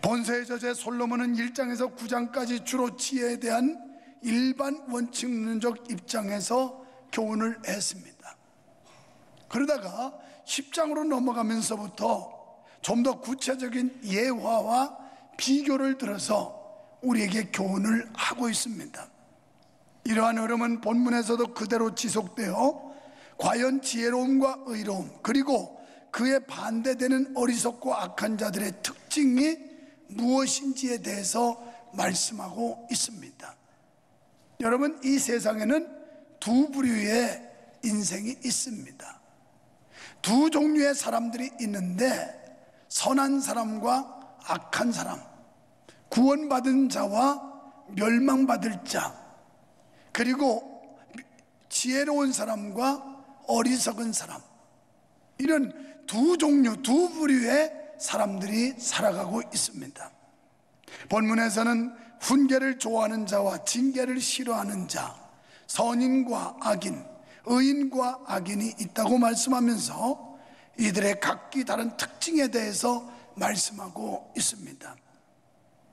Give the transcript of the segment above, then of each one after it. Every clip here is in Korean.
본서의 저자 솔로몬은 1장에서 9장까지 주로 지혜에 대한 일반 원칙론적 입장에서 교훈을 했습니다. 그러다가 10장으로 넘어가면서부터 좀 더 구체적인 예화와 비교를 들어서 우리에게 교훈을 하고 있습니다. 이러한 흐름은 본문에서도 그대로 지속되어 과연 지혜로움과 의로움, 그리고 그에 반대되는 어리석고 악한 자들의 특징이 무엇인지에 대해서 말씀하고 있습니다. 여러분, 이 세상에는 두 부류의 인생이 있습니다. 두 종류의 사람들이 있는데, 선한 사람과 악한 사람, 구원받은 자와 멸망받을 자, 그리고 지혜로운 사람과 어리석은 사람, 이런 두 종류, 두 부류의 사람들이 살아가고 있습니다. 본문에서는 훈계를 좋아하는 자와 징계를 싫어하는 자, 선인과 악인, 의인과 악인이 있다고 말씀하면서 이들의 각기 다른 특징에 대해서 말씀하고 있습니다.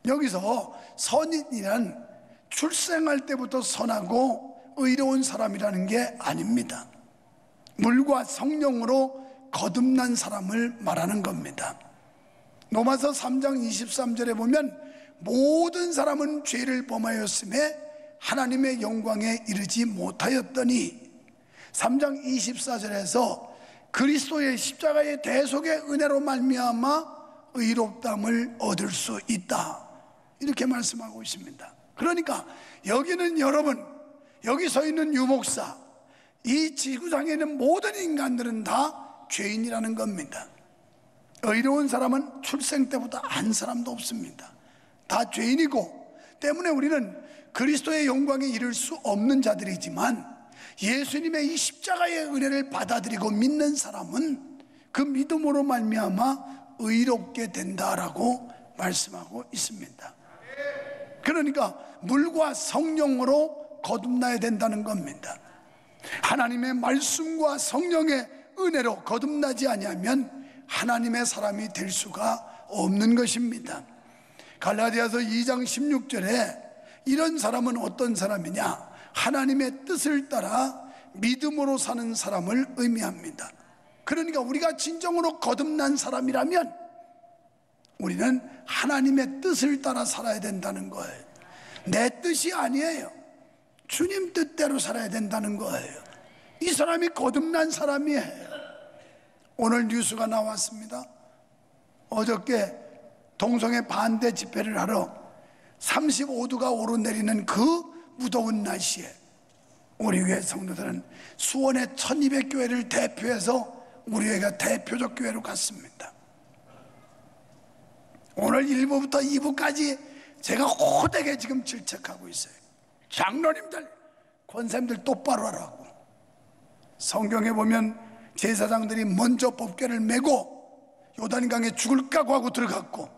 여기서 선인이란 출생할 때부터 선하고 의로운 사람이라는 게 아닙니다. 물과 성령으로 거듭난 사람을 말하는 겁니다. 로마서 3장 23절에 보면 모든 사람은 죄를 범하였음에 하나님의 영광에 이르지 못하였더니, 3장 24절에서 그리스도의 십자가의 대속의 은혜로 말미암아 의롭다함을 얻을 수 있다, 이렇게 말씀하고 있습니다. 그러니까 여기는 여러분, 여기 서 있는 유목사, 이 지구상에 있는 모든 인간들은 다 죄인이라는 겁니다. 의로운 사람은 출생 때부터 안 사람도 없습니다. 다 죄인이고, 때문에 우리는 그리스도의 영광에 이를 수 없는 자들이지만, 예수님의 이 십자가의 은혜를 받아들이고 믿는 사람은 그 믿음으로 말미암아 의롭게 된다라고 말씀하고 있습니다. 그러니까 물과 성령으로 거듭나야 된다는 겁니다. 하나님의 말씀과 성령의 은혜로 거듭나지 아니하면 하나님의 사람이 될 수가 없는 것입니다. 갈라디아서 2장 16절에 이런 사람은 어떤 사람이냐? 하나님의 뜻을 따라 믿음으로 사는 사람을 의미합니다. 그러니까 우리가 진정으로 거듭난 사람이라면 우리는 하나님의 뜻을 따라 살아야 된다는 거예요. 내 뜻이 아니에요. 주님 뜻대로 살아야 된다는 거예요. 이 사람이 거듭난 사람이에요. 오늘 뉴스가 나왔습니다. 어저께 동성애 반대 집회를 하러 35도가 오르내리는 그 무더운 날씨에 우리 교회 성도들은 수원의 1200교회를 대표해서 우리 교회가 대표적 교회로 갔습니다. 오늘 1부부터 2부까지 제가 호되게 지금 질책하고 있어요. 장로님들, 권사님들 똑바로 하라고. 성경에 보면 제사장들이 먼저 법궤를 메고 요단강에 죽을 각오하고 들어갔고,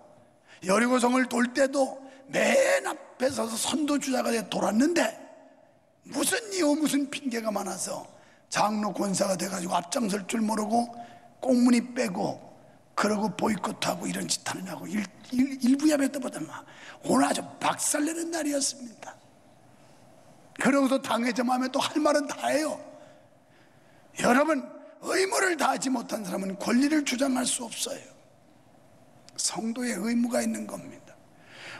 여리고성을 돌 때도 맨 앞에 서서 선도주자가 돼 돌았는데, 무슨 이유 무슨 핑계가 많아서 장로 권사가 돼가지고 앞장설 줄 모르고 꽁무니 빼고 그러고 보이콧하고 이런 짓 하느냐고 일부 예배 때보다 오늘 아주 박살내는 날이었습니다. 그러고서 당회점하면 또 할 말은 다 해요. 여러분, 의무를 다하지 못한 사람은 권리를 주장할 수 없어요. 성도의 의무가 있는 겁니다.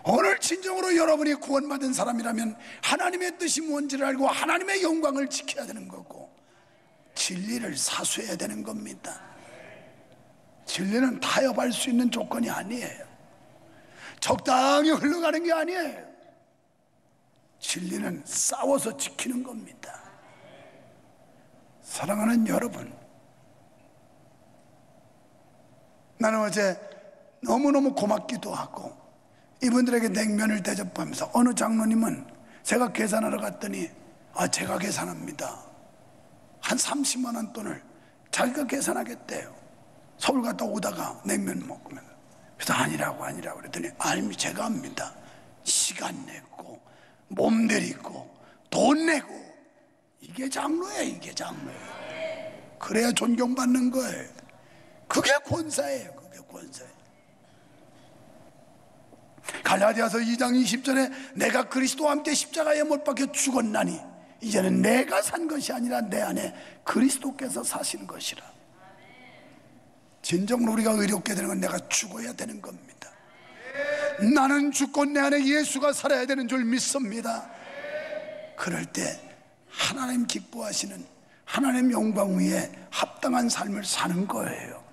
오늘 진정으로 여러분이 구원받은 사람이라면 하나님의 뜻이 뭔지를 알고 하나님의 영광을 지켜야 되는 거고, 진리를 사수해야 되는 겁니다. 진리는 타협할 수 있는 조건이 아니에요. 적당히 흘러가는 게 아니에요. 진리는 싸워서 지키는 겁니다. 사랑하는 여러분, 나는 어제 너무너무 고맙기도 하고 이분들에게 냉면을 대접하면서 어느 장로님은 제가 계산하러 갔더니 제가 계산합니다. 한 30만 원 돈을 자기가 계산하겠대요. 서울 갔다 오다가 냉면 먹으면서. 그래서 아니라고 그랬더니 아니 제가 합니다. 시간 내고 몸 들이고 돈 내고, 이게 장로예요. 이게 장로예요. 그래야 존경받는 거예요. 그게 권사예요. 그게 권사예요. 갈라디아서 2장 20절에 내가 그리스도와 함께 십자가에 못 박혀 죽었나니 이제는 내가 산 것이 아니라 내 안에 그리스도께서 사신 것이라. 진정으로 우리가 의롭게 되는 건 내가 죽어야 되는 겁니다. 나는 죽고 내 안에 예수가 살아야 되는 줄 믿습니다. 그럴 때 하나님 기뻐하시는 하나님 영광 위에 합당한 삶을 사는 거예요.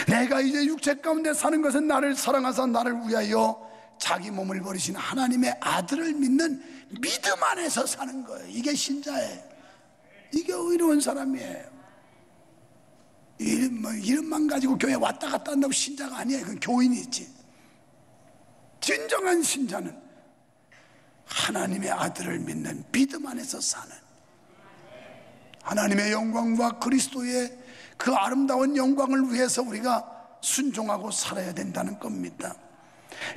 내가 이제 육체 가운데 사는 것은 나를 사랑하사 나를 위하여 자기 몸을 버리신 하나님의 아들을 믿는 믿음 안에서 사는 거예요. 이게 신자예요. 이게 의로운 사람이에요. 이름만 가지고 교회 왔다 갔다 한다고 신자가 아니에요. 그건 교인이지. 진정한 신자는 하나님의 아들을 믿는 믿음 안에서 사는, 하나님의 영광과 그리스도의 그 아름다운 영광을 위해서 우리가 순종하고 살아야 된다는 겁니다.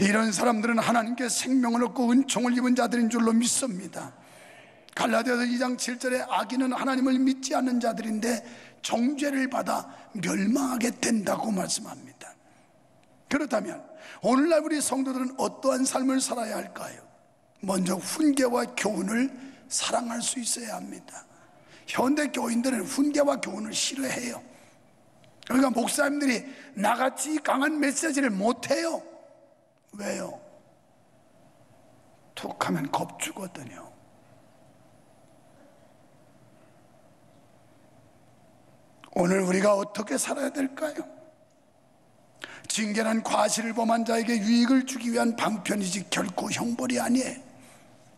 이런 사람들은 하나님께 생명을 얻고 은총을 입은 자들인 줄로 믿습니다. 갈라디아서 2장 7절에 악인은 하나님을 믿지 않는 자들인데 정죄를 받아 멸망하게 된다고 말씀합니다. 그렇다면 오늘날 우리 성도들은 어떠한 삶을 살아야 할까요? 먼저 훈계와 교훈을 사랑할 수 있어야 합니다. 현대 교인들은 훈계와 교훈을 싫어해요. 그러니까 목사님들이 나같이 강한 메시지를 못해요. 왜요? 툭 하면 겁주거든요. 오늘 우리가 어떻게 살아야 될까요? 징계는 과실을 범한 자에게 유익을 주기 위한 방편이지 결코 형벌이 아니에요.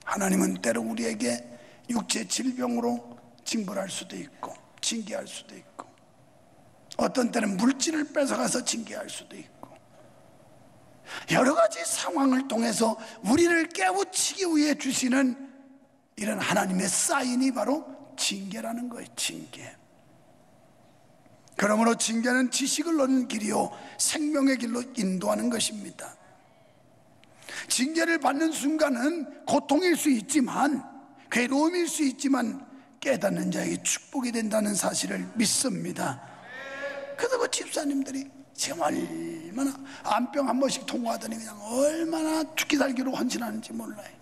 하나님은 때로 우리에게 육체 질병으로 징벌할 수도 있고 징계할 수도 있고, 어떤 때는 물질을 뺏어가서 징계할 수도 있고, 여러 가지 상황을 통해서 우리를 깨우치기 위해 주시는 이런 하나님의 사인이 바로 징계라는 거예요. 징계. 그러므로 징계는 지식을 얻는 길이요 생명의 길로 인도하는 것입니다. 징계를 받는 순간은 고통일 수 있지만, 괴로움일 수 있지만 깨닫는 자에게 축복이 된다는 사실을 믿습니다. 그래서 그 집사님들이 지금 얼마나 암병 한 번씩 통과하더니 그냥 얼마나 죽기 살기로 헌신하는지 몰라요.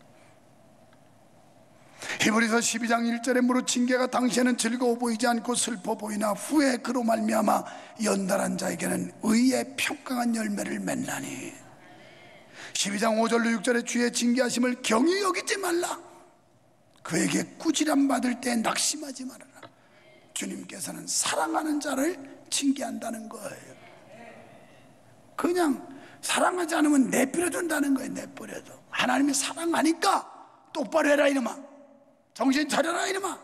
히브리서 12장 1절에 무릇 징계가 당시에는 즐거워 보이지 않고 슬퍼 보이나 후에 그로 말미암아 연단한 자에게는 의의 평강한 열매를 맺나니. 12장 5절로 6절에 주의 징계하심을 경히 여기지 말라. 그에게 꾸지람 받을 때 낙심하지 말아라. 주님께서는 사랑하는 자를 징계한다는 거예요. 그냥 사랑하지 않으면 내버려둔다는 거예요. 내버려둬. 하나님이 사랑하니까 똑바로 해라 이놈아. 정신 차려라 이놈아.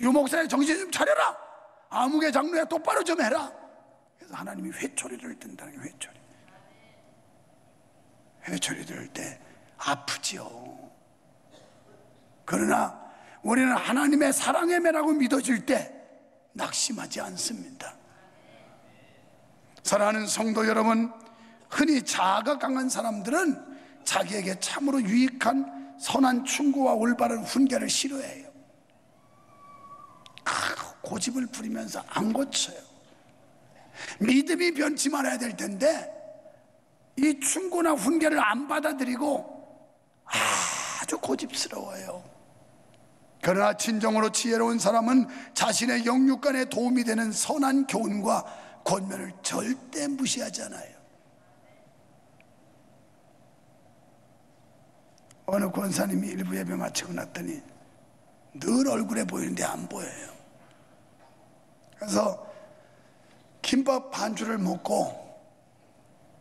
유목사의 정신 좀 차려라. 아무개 장로야 똑바로 좀 해라. 그래서 하나님이 회초리를 든다는 거예요. 회초리 들 때 아프지요. 그러나 우리는 하나님의 사랑의 매라고 믿어질 때 낙심하지 않습니다. 사랑하는 성도 여러분, 흔히 자아가 강한 사람들은 자기에게 참으로 유익한 선한 충고와 올바른 훈계를 싫어해요. 고집을 부리면서 안 고쳐요. 믿음이 변치 말아야 될 텐데 이 충고나 훈계를 안 받아들이고 아주 고집스러워요. 그러나 진정으로 지혜로운 사람은 자신의 영육간에 도움이 되는 선한 교훈과 권면을 절대 무시하지 않아요. 어느 권사님이 일부 예배 마치고 났더니 늘 얼굴에 보이는데 안 보여요. 그래서 김밥 반주를 먹고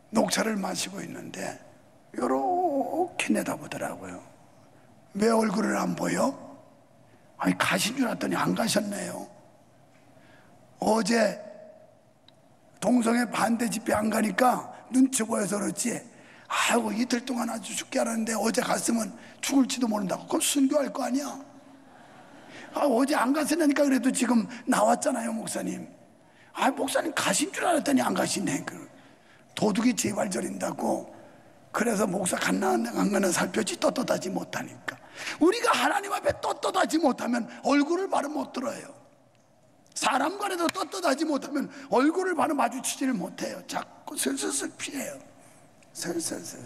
녹차를 마시고 있는데 요렇게 내다보더라고요. 왜 얼굴을 안 보여? 아니 가신 줄 알았더니 안 가셨네요. 어제 동성애 반대 집회 안 가니까 눈치 보여서 그렇지, 아이고 이틀 동안 아주 죽게 하는데 어제 갔으면 죽을지도 모른다고. 그럼 순교할 거 아니야. 어제 안 갔으니까 그래도 지금 나왔잖아요 목사님. 목사님 가신 줄 알았더니 안 가시네. 도둑이 제발 저린다고. 그래서 목사 갔나 안 가나 살펴지 떳떳하지 못하니까. 우리가 하나님 앞에 떳떳하지 못하면 얼굴을 바로 못 들어요. 사람 간에도 떳떳하지 못하면 얼굴을 바로 마주치지를 못해요. 자꾸 슬슬 피해요. 슬슬슬.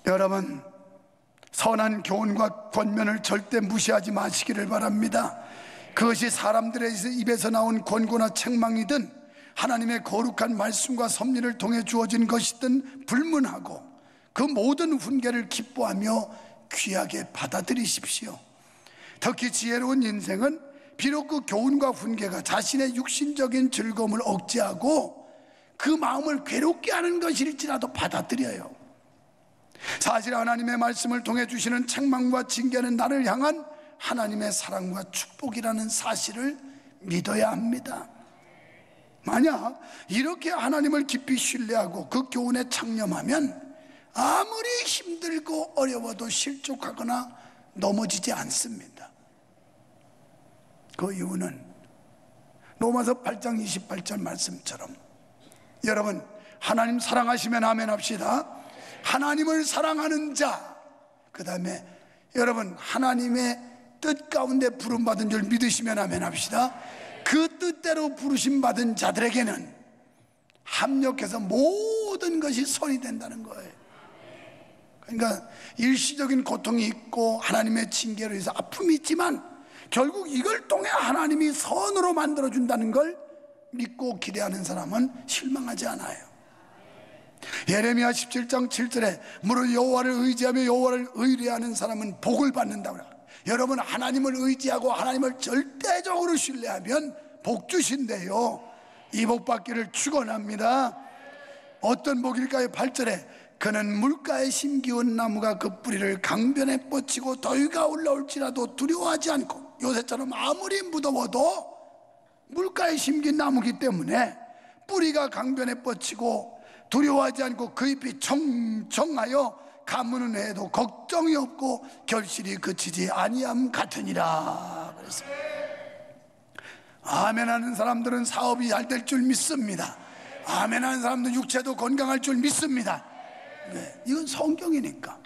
여러분, 선한 교훈과 권면을 절대 무시하지 마시기를 바랍니다. 그것이 사람들의 입에서 나온 권고나 책망이든 하나님의 거룩한 말씀과 섭리를 통해 주어진 것이든 불문하고 그 모든 훈계를 기뻐하며 귀하게 받아들이십시오. 특히 지혜로운 인생은 비록 그 교훈과 훈계가 자신의 육신적인 즐거움을 억제하고 그 마음을 괴롭게 하는 것일지라도 받아들여요. 사실 하나님의 말씀을 통해 주시는 책망과 징계는 나를 향한 하나님의 사랑과 축복이라는 사실을 믿어야 합니다. 만약 이렇게 하나님을 깊이 신뢰하고 그 교훈에 창념하면 아무리 힘들고 어려워도 실족하거나 넘어지지 않습니다. 그 이유는 로마서 8장 28절 말씀처럼, 여러분, 하나님 사랑하시면 아멘 합시다. 하나님을 사랑하는 자, 그 다음에 여러분 하나님의 뜻 가운데 부름받은 줄 믿으시면 아멘 합시다. 그 뜻대로 부르심받은 자들에게는 합력해서 모든 것이 선이 된다는 거예요. 그러니까 일시적인 고통이 있고 하나님의 징계로 해서 아픔이 있지만 결국 이걸 통해 하나님이 선으로 만들어준다는 걸 믿고 기대하는 사람은 실망하지 않아요. 예레미야 17장 7절에 무릇 여호와를 의지하며 여호와를 의뢰하는 사람은 복을 받는다고 그래요. 여러분, 하나님을 의지하고 하나님을 절대적으로 신뢰하면 복 주신대요. 이 복 받기를 축원합니다. 어떤 복일까요? 8절에 그는 물가에 심기운 나무가 그 뿌리를 강변에 뻗치고 더위가 올라올지라도 두려워하지 않고, 요새처럼 아무리 무더워도 물가에 심긴 나무기 때문에 뿌리가 강변에 뻗치고 두려워하지 않고 그 잎이 청청하여 가무는 해도 걱정이 없고 결실이 그치지 아니함 같으니라 그랬어요. 아멘 하는 사람들은 사업이 잘 될 줄 믿습니다. 아멘 하는 사람들은 육체도 건강할 줄 믿습니다. 네, 이건 성경이니까.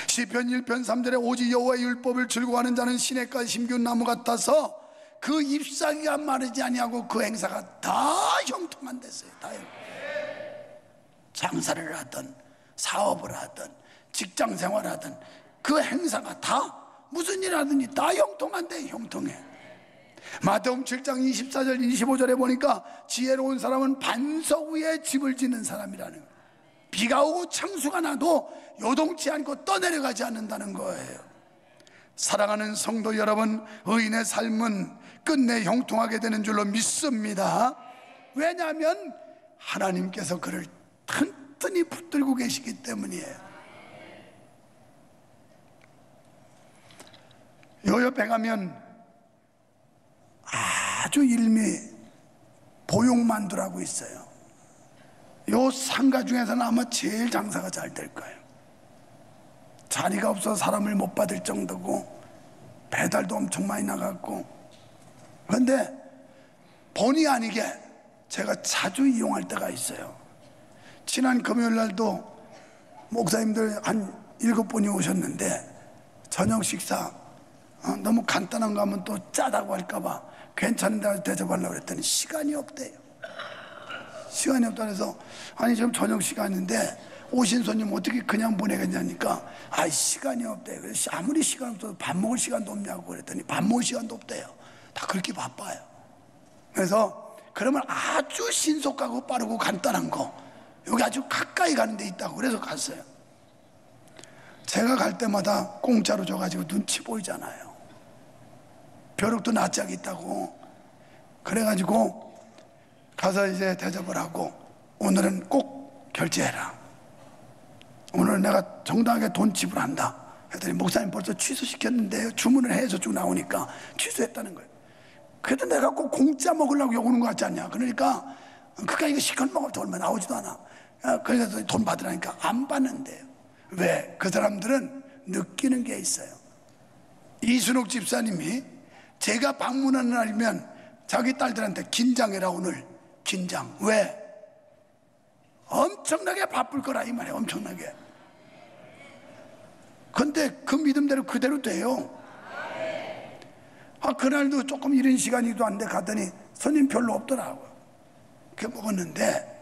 시편 1편 3절에 오직 여호와의 율법을 즐거워하는 자는 시냇가에 심기운 나무 같아서 그 잎사귀가 마르지 아니하고 그 행사가 다 형통한댔어요. 다 형통. 장사를 하든 사업을 하든 직장 생활을 하든 그 행사가 다 무슨 일 하든지 다 형통한데, 형통해. 마태복음 7장 24절 25절에 보니까 지혜로운 사람은 반석 위에 집을 짓는 사람이라는 거예요. 비가 오고 창수가 나도 요동치 않고 떠내려가지 않는다는 거예요. 사랑하는 성도 여러분, 의인의 삶은 끝내 형통하게 되는 줄로 믿습니다. 왜냐하면 하나님께서 그를 튼튼히 붙들고 계시기 때문이에요. 요 옆에 가면 아주 일미 보육만두라고 있어요. 요 상가 중에서는 아마 제일 장사가 잘 될 거예요. 자리가 없어서 사람을 못 받을 정도고 배달도 엄청 많이 나갔고, 그런데 본의 아니게 제가 자주 이용할 때가 있어요. 지난 금요일 날도 목사님들 한 7분이 오셨는데 저녁 식사 너무 간단한 거 하면 또 짜다고 할까봐 괜찮은 데 대접하려고 그랬더니 시간이 없대요. 시간이 없다 그래서 아니 지금 저녁 시간인데 오신 손님 어떻게 그냥 보내겠냐니까 시간이 없대요. 그래서 아무리 시간 없어도 밥 먹을 시간도 없냐고 그랬더니 밥 먹을 시간도 없대요. 다 그렇게 바빠요. 그래서 그러면 아주 신속하고 빠르고 간단한 거 여기 아주 가까이 가는 데 있다고 그래서 갔어요. 제가 갈 때마다 공짜로 줘가지고 눈치 보이잖아요. 벼룩도 낯짝이 있다고. 그래가지고 가서 이제 대접을 하고 오늘은 꼭 결제해라. 오늘은 내가 정당하게 돈 지불한다. 했더니 목사님 벌써 취소시켰는데요. 주문을 해서 쭉 나오니까 취소했다는 거예요. 그래도 내가 꼭 공짜 먹으려고 오는 것 같지 않냐. 그러니까 그니까 이거 시간 먹을 때 얼마 나오지도 않아. 그래서 돈 받으라니까 안 받는데요. 왜? 그 사람들은 느끼는 게 있어요. 이순옥 집사님이 제가 방문하는 날이면 자기 딸들한테 긴장해라. 오늘 긴장. 왜? 엄청나게 바쁠 거라 이 말이에요. 엄청나게. 근데 그 믿음대로 그대로 돼요. 그날도 조금 이른 시간이도 안 돼 가더니 손님 별로 없더라고요. 그 먹었는데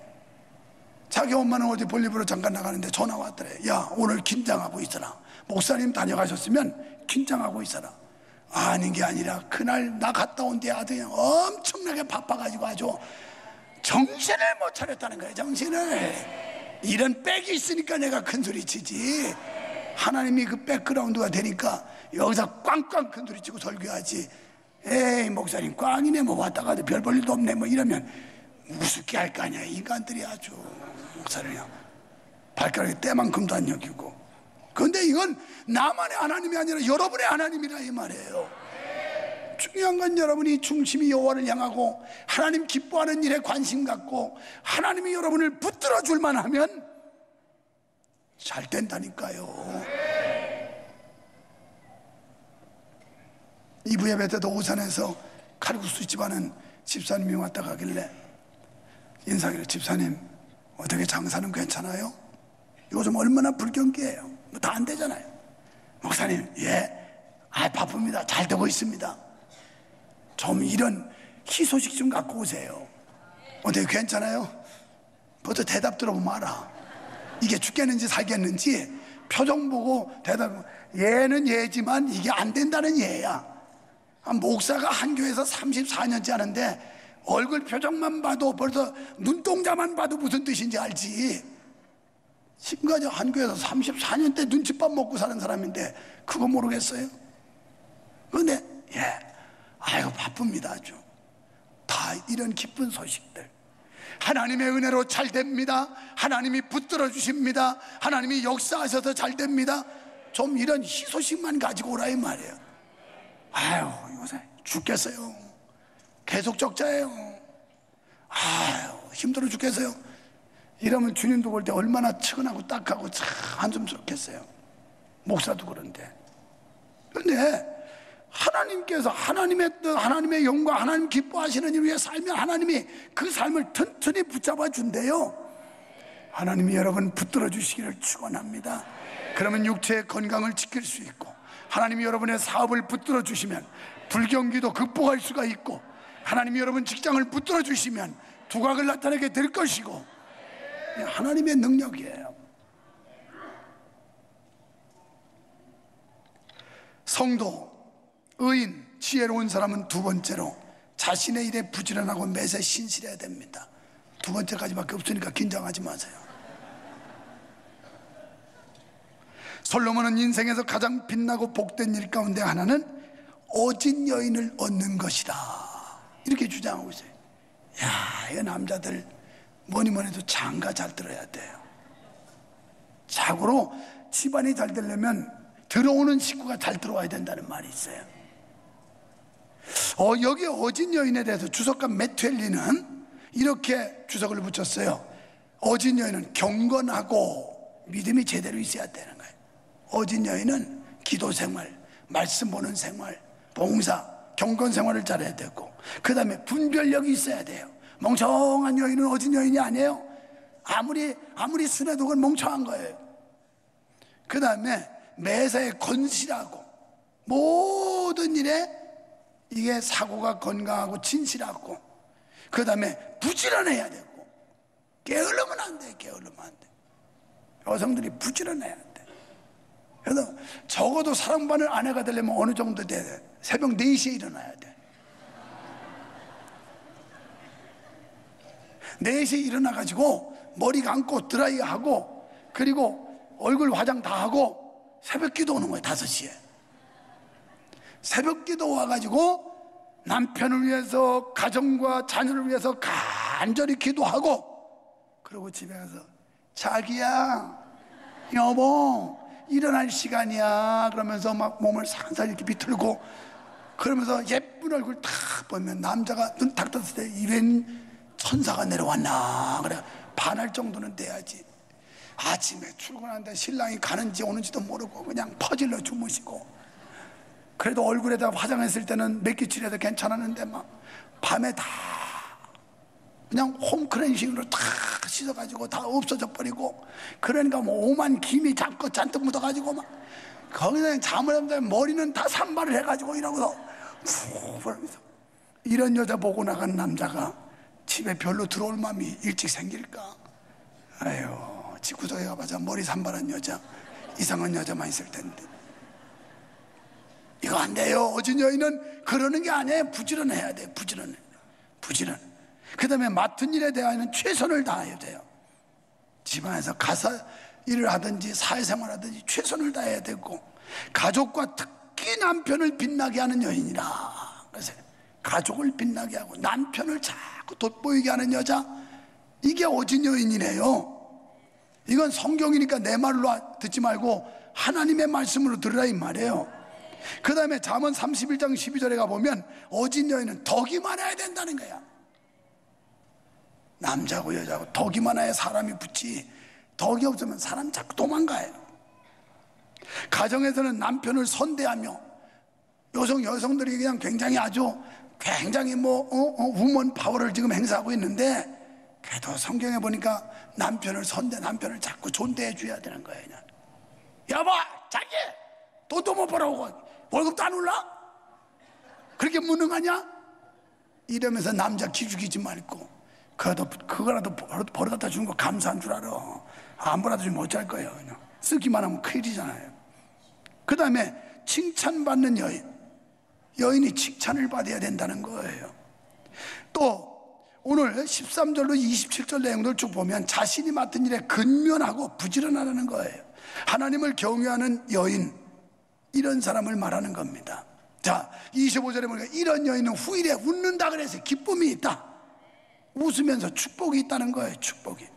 자기 엄마는 어디 볼일보러 잠깐 나가는데 전화 왔더래. 야, 오늘 김장하고 있어라. 목사님 다녀가셨으면 김장하고 있어라. 아닌 게 아니라 그날 나 갔다 온 뒤에 아들이 엄청나게 바빠가지고 아주 정신을 못 차렸다는 거예요. 정신을. 이런 백이 있으니까 내가 큰소리 치지. 하나님이 그 백그라운드가 되니까 여기서 꽝꽝 큰소리 치고 설교하지. 에이, 목사님 꽝이네, 뭐 왔다 가도 별 볼 일도 없네, 뭐 이러면 우습게 할 거 아니야. 인간들이 아주. 목사님이요, 발가락에 때만큼도 안 여기고. 그런데 이건 나만의 하나님이 아니라 여러분의 하나님이라 이 말이에요. 중요한 건 여러분이 중심이 여호와를 향하고 하나님 기뻐하는 일에 관심 갖고 하나님이 여러분을 붙들어 줄만 하면 잘 된다니까요. 2부 예배 때도 오산에서 칼국수 집하는 집사님이 왔다 가길래 인사하기를, 집사님 어떻게 장사는 괜찮아요? 요즘 얼마나 불경기예요. 뭐 다 안 되잖아요. 목사님, 예, 바쁩니다. 잘 되고 있습니다. 좀 이런 희소식 좀 갖고 오세요. 어떻게 괜찮아요? 벌써 대답 들어보면 알아. 이게 죽겠는지 살겠는지 표정 보고 대답. 예는 예지만 이게 안 된다는 예야. 목사가 한 교회에서 34년째 하는데 얼굴 표정만 봐도 벌써 눈동자만 봐도 무슨 뜻인지 알지. 지금까지 한 교회에서 34년째 눈칫밥 먹고 사는 사람인데 그거 모르겠어요? 그런데 예, 아유 바쁩니다. 아주 다 이런 기쁜 소식들, 하나님의 은혜로 잘 됩니다. 하나님이 붙들어 주십니다. 하나님이 역사하셔서 잘 됩니다. 좀 이런 희소식만 가지고 오라 이 말이에요. 아유, 요새 죽겠어요. 계속 적자예요. 아유, 힘들어 죽겠어요. 이러면 주님도 볼 때 얼마나 측은하고 딱하고 참 한숨스럽겠어요. 목사도 그런데. 그런데 하나님께서 하나님의 영광, 하나님 기뻐하시는 일 위해 살면 하나님이 그 삶을 튼튼히 붙잡아 준대요. 하나님이 여러분 붙들어 주시기를 축원합니다. 그러면 육체의 건강을 지킬 수 있고, 하나님이 여러분의 사업을 붙들어 주시면 불경기도 극복할 수가 있고, 하나님이 여러분 직장을 붙들어 주시면 두각을 나타내게 될 것이고, 하나님의 능력이에요. 성도, 의인, 지혜로운 사람은 두 번째로 자신의 일에 부지런하고 매사 신실해야 됩니다. 두 번째까지밖에 없으니까 긴장하지 마세요. 솔로몬은 인생에서 가장 빛나고 복된 일 가운데 하나는 어진 여인을 얻는 것이다, 이렇게 주장하고 있어요. 야, 이 남자들 뭐니 뭐니 해도 장가 잘 들어야 돼요. 자고로 집안이 잘 되려면 들어오는 식구가 잘 들어와야 된다는 말이 있어요. 여기 어진 여인에 대해서 주석가 메투엘리는 이렇게 주석을 붙였어요. 어진 여인은 경건하고 믿음이 제대로 있어야 되는 거예요. 어진 여인은 기도 생활, 말씀 보는 생활, 봉사, 경건 생활을 잘해야 되고, 그 다음에 분별력이 있어야 돼요. 멍청한 여인은 어진 여인이 아니에요. 아무리 순해도 그건 멍청한 거예요. 그 다음에 매사에 건실하고, 모든 일에 이게 사고가 건강하고 진실하고, 그 다음에 부지런해야 되고, 게으르면 안 돼. 게으르면 안 돼. 여성들이 부지런해야 돼. 그래서 적어도 사랑받는 아내가 되려면 어느 정도 돼야 돼. 새벽 4시에 일어나야 돼. 4시에 일어나가지고 머리 감고 드라이하고, 그리고 얼굴 화장 다 하고 새벽 기도 오는 거예요. 5시에 새벽 기도 와가지고 남편을 위해서, 가정과 자녀를 위해서 간절히 기도하고, 그리고 집에 가서 자기야, 여보 일어날 시간이야 그러면서 막 몸을 살살 이렇게 비틀고, 그러면서 예쁜 얼굴 탁 보면 남자가 눈 탁 떴을 때 이런 천사가 내려왔나 그래 반할 정도는 돼야지. 아침에 출근하는데 신랑이 가는지 오는지도 모르고 그냥 퍼질러 주무시고, 그래도 얼굴에다 화장했을 때는 몇 기칠해도 괜찮았는데 막 밤에 다 그냥 홈크렌싱으로 다 씻어가지고 다 없어져 버리고, 그러니까 뭐 오만 김이 잔뜩 묻어가지고 막 거기서 잠을 하면서 머리는 다 산발을 해가지고 이러고서 푹 그러면서 이런 여자 보고 나간 남자가 집에 별로 들어올 마음이 일찍 생길까? 아유, 집구석에 가봐자 머리 산발한 여자, 이상한 여자만 있을 텐데. 이거 안 돼요. 어진 여인은 그러는 게 아니에요. 부지런해야 돼요. 부지런. 그 다음에 맡은 일에 대하여는 최선을 다해야 돼요. 집안에서 가사 일을 하든지 사회생활 하든지 최선을 다해야 되고, 가족과 특히 남편을 빛나게 하는 여인이라. 그래서 가족을 빛나게 하고 남편을 자꾸 돋보이게 하는 여자, 이게 어진 여인이래요. 이건 성경이니까 내 말로 듣지 말고 하나님의 말씀으로 들으라 이 말이에요. 그 다음에 잠언 31장 12절에 가보면 어진 여인은 덕이 많아야 된다는 거야. 남자고 여자고 덕이 많아야 사람이 붙지, 덕이 없으면 사람이 자꾸 도망가요. 가정에서는 남편을 선대하며, 여성들이 그냥 굉장히 우먼 파워를 지금 행사하고 있는데, 그래도 성경에 보니까 남편을 자꾸 존대해 줘야 되는 거예요. 그냥. 여보, 자기 돈도 못 벌어오고 월급도 안 올라? 그렇게 무능하냐? 이러면서 남자 기죽이지 말고, 그거라도 벌어다 주는 거 감사한 줄 알아. 안 벌어다 주면 어쩔 거예요. 그냥 쓰기만 하면 큰일이잖아요. 그 다음에 칭찬받는 여인이 칭찬을 받아야 된다는 거예요. 또 오늘 13절로 27절 내용들 쭉 보면 자신이 맡은 일에 근면하고 부지런하라는 거예요. 하나님을 경외하는 여인, 이런 사람을 말하는 겁니다. 자, 25절에 보니까 이런 여인은 후일에 웃는다 그래서 기쁨이 있다. 웃으면서 축복이 있다는 거예요. 축복이.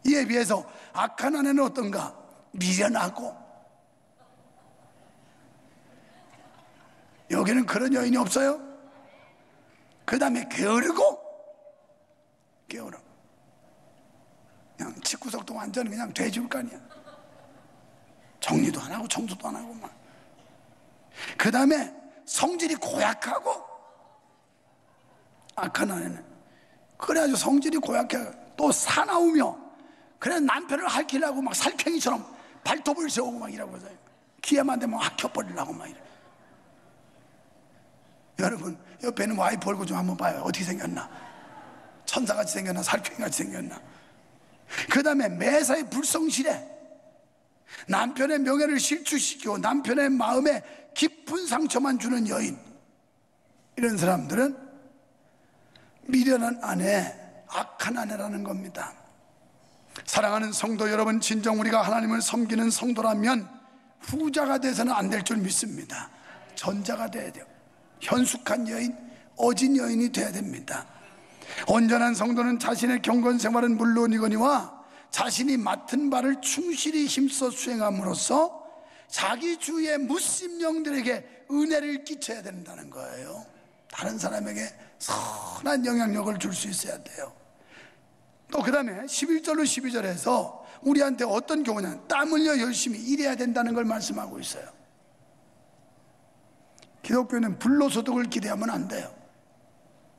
이에 비해서 악한 아내는 어떤가? 미련하고. 여기는 그런 여인이 없어요. 그 다음에 게으르고. 그냥 집구석도 완전 그냥 돼지울간이야. 정리도 안 하고 청소도 안 하고 막. 그 다음에 성질이 고약하고. 악한 아내는 그래가지고 성질이 고약해. 또 사나우며, 그래 남편을 할퀴려고 막 살쾡이처럼 발톱을 세우고 막 이러고 있어요. 기회만 되면 확 켜버리려고 막 이래. 여러분 옆에 있는 와이프 얼굴 좀 한번 봐요. 어떻게 생겼나? 천사같이 생겼나? 살쾡이같이 생겼나? 그 다음에 매사에 불성실해. 남편의 명예를 실추시키고 남편의 마음에 깊은 상처만 주는 여인, 이런 사람들은 미련한 아내, 악한 아내라는 겁니다. 사랑하는 성도 여러분, 진정 우리가 하나님을 섬기는 성도라면 후자가 돼서는 안 될 줄 믿습니다. 전자가 돼야 돼요. 현숙한 여인, 어진 여인이 돼야 됩니다. 온전한 성도는 자신의 경건 생활은 물론이거니와 자신이 맡은 바를 충실히 힘써 수행함으로써 자기 주위의 무심령들에게 은혜를 끼쳐야 된다는 거예요. 다른 사람에게 선한 영향력을 줄 수 있어야 돼요. 또 그 다음에 11절로 12절에서 우리한테 어떤 교훈이냐, 땀 흘려 열심히 일해야 된다는 걸 말씀하고 있어요. 기독교는 불로소득을 기대하면 안 돼요.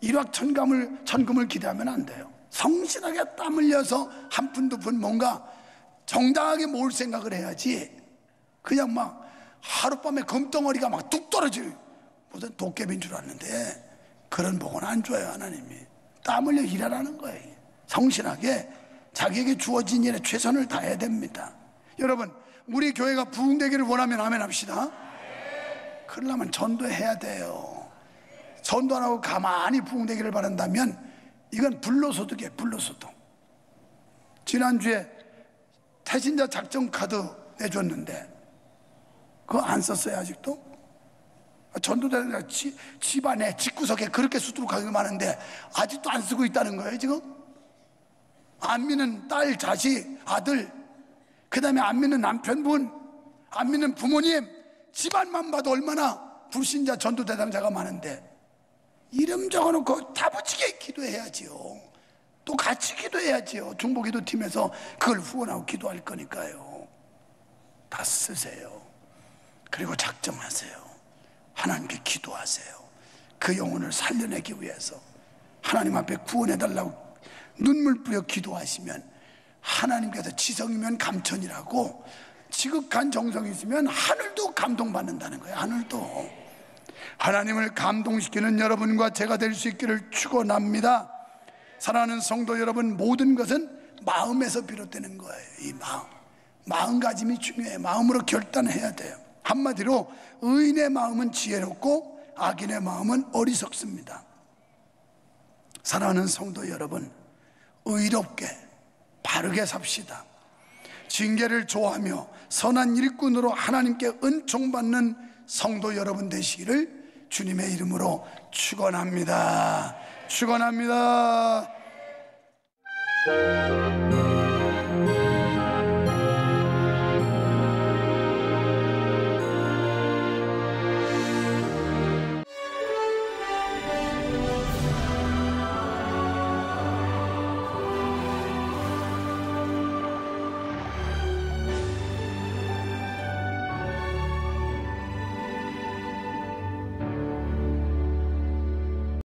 일확천금을 기대하면 안 돼요. 성실하게 땀 흘려서 한 푼 두 푼 뭔가 정당하게 모을 생각을 해야지, 그냥 막 하룻밤에 금덩어리가 막 뚝 떨어지고 무슨 도깨비인 줄 알았는데 그런 복은 안 줘요. 하나님이 땀 흘려 일하라는 거예요. 성실하게 자기에게 주어진 일에 최선을 다해야 됩니다. 여러분, 우리 교회가 부흥되기를 원하면 아멘 합시다. 그러려면 전도해야 돼요. 전도 안 하고 가만히 부흥되기를 바란다면 이건 불로소득이에요. 불로소득. 지난주에 태신자 작전 카드 내줬는데 그거 안 썼어요 아직도? 전도자가 집안에 집구석에 그렇게 수두룩하게 많은데 아직도 안 쓰고 있다는 거예요 지금? 안 믿는 딸, 자식, 아들, 그 다음에 안 믿는 남편분, 안 믿는 부모님, 집안만 봐도 얼마나 불신자 전도 대상자가 많은데 이름 적어놓고 다부치게 기도해야지요. 또 같이 기도해야지요. 중보기도팀에서 그걸 후원하고 기도할 거니까요. 다 쓰세요. 그리고 작정하세요. 하나님께 기도하세요. 그 영혼을 살려내기 위해서 하나님 앞에 구원해달라고 눈물 뿌려 기도하시면 하나님께서 지성이면 감천이라고 지극한 정성이 있으면 하늘도 감동받는다는 거예요. 하늘도. 하나님을 감동시키는 여러분과 제가 될 수 있기를 축원합니다. 사랑하는 성도 여러분, 모든 것은 마음에서 비롯되는 거예요. 이 마음가짐이 중요해요. 마음으로 결단해야 돼요. 한마디로 의인의 마음은 지혜롭고 악인의 마음은 어리석습니다. 사랑하는 성도 여러분, 의롭게 바르게 삽시다. 징계를 좋아하며 선한 일꾼으로 하나님께 은총받는 성도 여러분 되시기를 주님의 이름으로 축원합니다. 축원합니다.